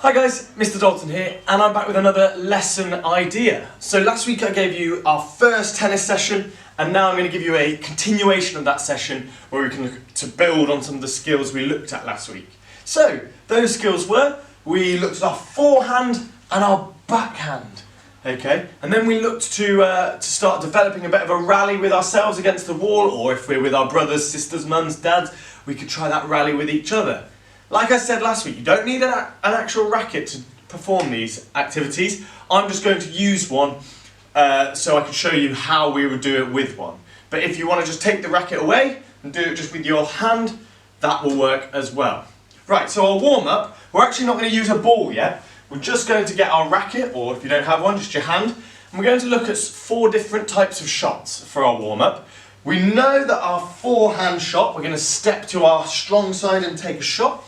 Hi guys, Mr. Dalton here, and I'm back with another lesson idea. So last week I gave you our first tennis session, and now I'm going to give you a continuation of that session where we can look to build on some of the skills we looked at last week. So those skills were, we looked at our forehand and our backhand, okay? And then we looked to start developing a bit of a rally with ourselves against the wall, or if we're with our brothers, sisters, mums, dads, we could try that rally with each other. Like I said last week, you don't need an actual racket to perform these activities. I'm just going to use one so I can show you how we would do it with one. But if you want to just take the racket away and do it just with your hand, that will work as well. Right, so our warm-up, we're actually not going to use a ball yet. We're just going to get our racket, or if you don't have one, just your hand. And we're going to look at 4 different types of shots for our warm-up. We know that our forehand shot, we're going to step to our strong side and take a shot.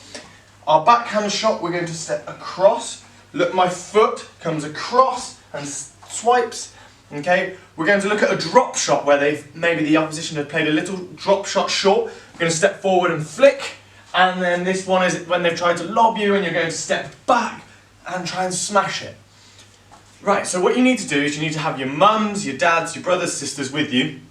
Our backhand shot, we're going to step across. Look, my foot comes across and swipes. Okay, we're going to look at a drop shot where maybe the opposition have played a little drop shot short. We're going to step forward and flick. And then this one is when they've tried to lob you and you're going to step back and try and smash it. Right, so what you need to do is you need to have your mums, your dads, your brothers, sisters with you.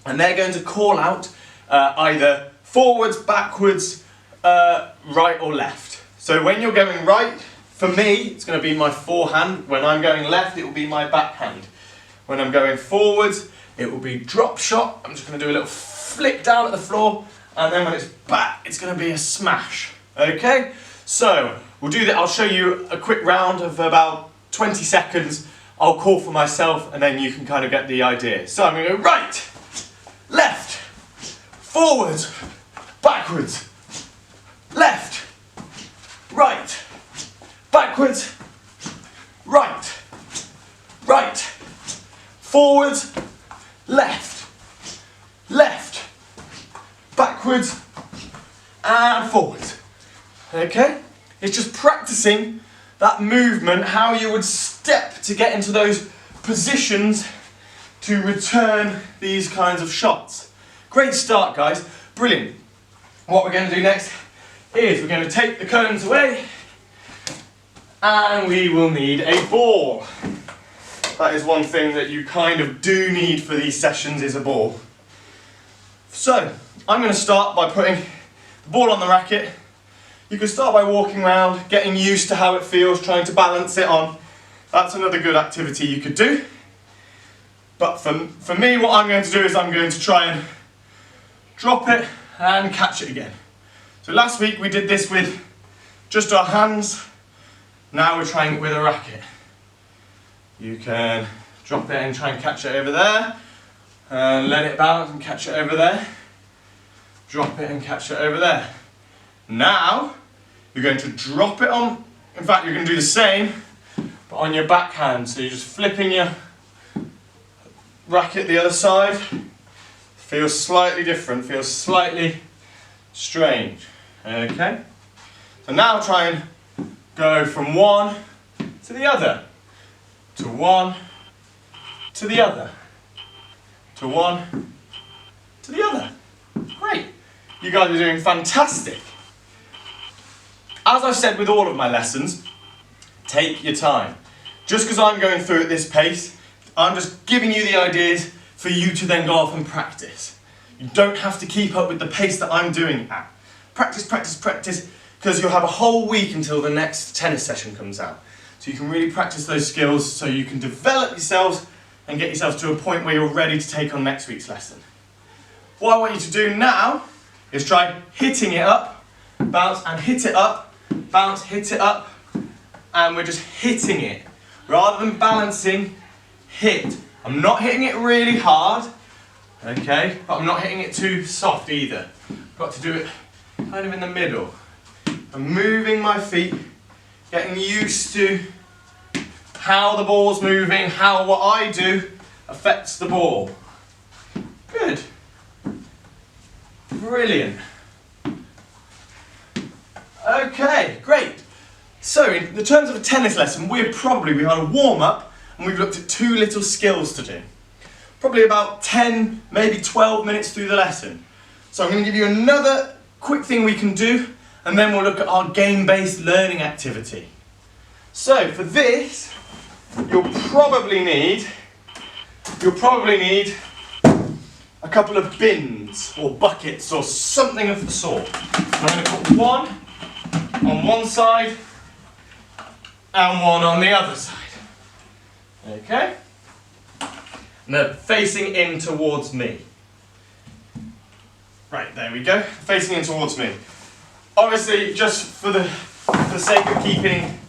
And they're going to call out either forwards, backwards, right or left. So when you're going right, for me, it's going to be my forehand. When I'm going left, it will be my backhand. When I'm going forwards, it will be drop shot. I'm just going to do a little flick down at the floor. And then when it's back, it's going to be a smash. Okay? So we'll do that. I'll show you a quick round of about 20 seconds. I'll call for myself and then you can kind of get the idea. So I'm going to go right, left, forwards, backwards, left, right, backwards, right, right, forwards, left, left, backwards, and forwards. Okay? It's just practicing that movement, how you would step to get into those positions to return these kinds of shots. Great start, guys. Brilliant. What we're going to do next is we're going to take the cones away and we will need a ball. That is one thing that you kind of do need for these sessions, is a ball. So I'm going to start by putting the ball on the racket. You can start by walking around, getting used to how it feels, trying to balance it on. That's another good activity you could do. But for me, what I'm going to do is I'm going to try and drop it and catch it again. So last week we did this with just our hands. Now we're trying it with a racket. You can drop it and try and catch it over there. And let it bounce and catch it over there. Drop it and catch it over there. Now you're going to drop it on, in fact you're going to do the same, but on your backhand. So you're just flipping your racket the other side. Feels slightly different, feels slightly strange. Okay? So now try and go from one to the other. To one, to the other. To one, to the other. Great. You guys are doing fantastic. As I've said with all of my lessons, take your time. Just because I'm going through at this pace, I'm just giving you the ideas for you to then go off and practice. You don't have to keep up with the pace that I'm doing at. Practice, practice, practice, because you'll have a whole week until the next tennis session comes out. So you can really practice those skills so you can develop yourselves and get yourselves to a point where you're ready to take on next week's lesson. What I want you to do now is try hitting it up, bounce and hit it up, bounce, hit it up, and we're just hitting it. Rather than balancing, hit. I'm not hitting it really hard, okay, but I'm not hitting it too soft either. Got to do it kind of in the middle. I'm moving my feet, getting used to how the ball's moving, how what I do affects the ball. Good. Brilliant. Okay, great. So in the terms of a tennis lesson, we've had a warm-up and we've looked at 2 little skills to do. Probably about 10, maybe 12 minutes through the lesson. So I'm going to give you another quick thing we can do, and then we'll look at our game-based learning activity. So for this, you'll probably need a couple of bins or buckets or something of the sort. I'm going to put one on one side and one on the other side. Okay? And they're facing in towards me. Right, there we go, facing in towards me. Obviously, just for the sake of keeping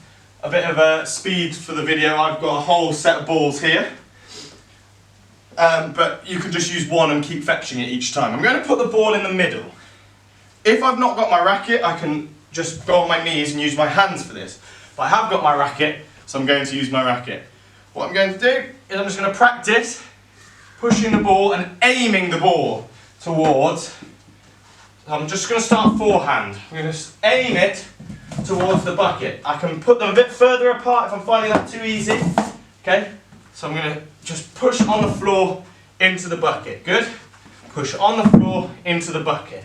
a bit of a speed for the video, I've got a whole set of balls here. But you can just use one and keep fetching it each time. I'm going to put the ball in the middle. If I've not got my racket, I can just go on my knees and use my hands for this. But I have got my racket, so I'm going to use my racket. What I'm going to do is I'm just going to practice pushing the ball and aiming the ball towards. I'm just going to start forehand. I'm going to aim it towards the bucket. I can put them a bit further apart if I'm finding that too easy. Okay, so I'm going to just push on the floor into the bucket. Good. Push on the floor into the bucket.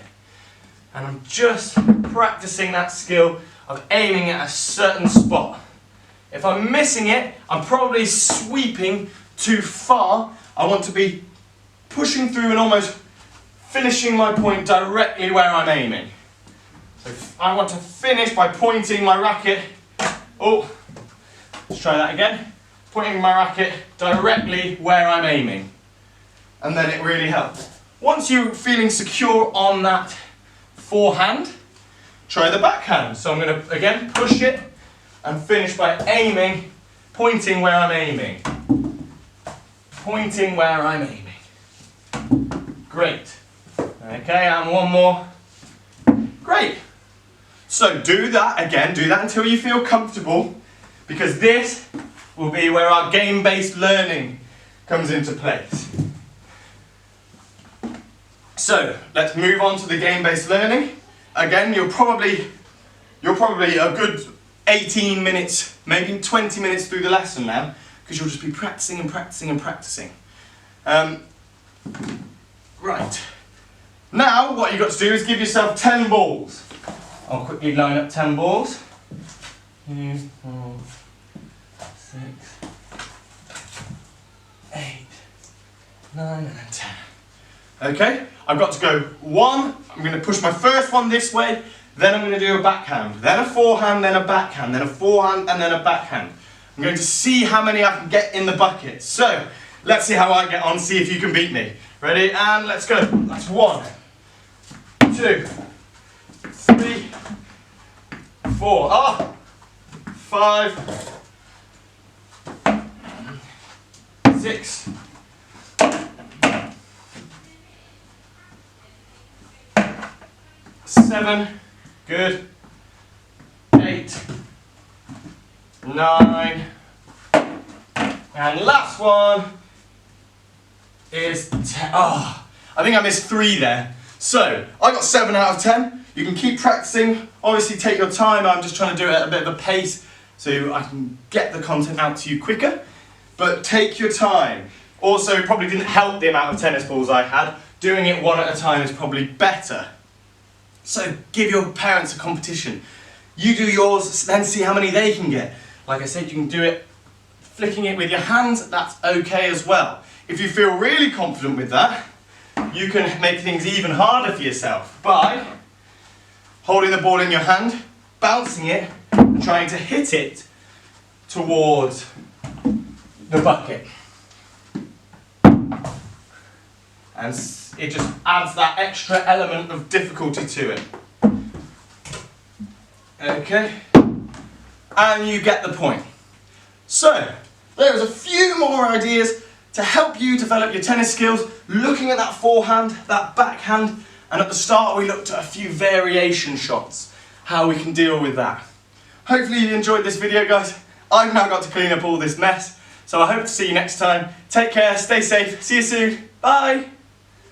And I'm just practicing that skill of aiming at a certain spot. If I'm missing it, I'm probably sweeping too far. I want to be pushing through and almost finishing my point directly where I'm aiming. So I want to finish by pointing my racket. Oh, let's try that again. Pointing my racket directly where I'm aiming. And then it really helps. Once you're feeling secure on that forehand, try the backhand. So I'm going to again push it and finish by aiming, pointing where I'm aiming. Pointing where I'm aiming. Great. Okay, and one more. Great. So do that again, do that until you feel comfortable, because this will be where our game-based learning comes into place. So let's move on to the game-based learning. Again, you're probably a good 18 minutes, maybe 20 minutes through the lesson now, because you'll just be practicing and practicing and practicing. Right. Now what you've got to do is give yourself 10 balls. I'll quickly line up 10 balls. 2, 4, 6, 8, 9 and then 10. Okay, I've got to go 1, I'm going to push my first one this way, then I'm going to do a backhand, then a forehand, then a backhand, then a forehand and then a backhand. I'm going to see how many I can get in the bucket. So, let's see how I get on, see if you can beat me. Ready? And let's go. That's 1, 2, 3, 4, 5, 6, 7, good, 8, 9, and last one is 10. Oh, I think I missed 3 there. So, I got 7 out of 10. You can keep practicing, obviously take your time. I'm just trying to do it at a bit of a pace so I can get the content out to you quicker. But take your time. Also, it probably didn't help the amount of tennis balls I had. Doing it one at a time is probably better. So, give your parents a competition. You do yours, then see how many they can get. Like I said, you can do it flicking it with your hands, that's okay as well. If you feel really confident with that, you can make things even harder for yourself by holding the ball in your hand, bouncing it, and trying to hit it towards the bucket. And it just adds that extra element of difficulty to it. Okay? And you get the point. So, there's a few more ideas to help you develop your tennis skills, looking at that forehand, that backhand, and at the start we looked at a few variation shots, how we can deal with that. Hopefully you enjoyed this video, guys. I've now got to clean up all this mess, so I hope to see you next time. Take care, stay safe, see you soon, bye!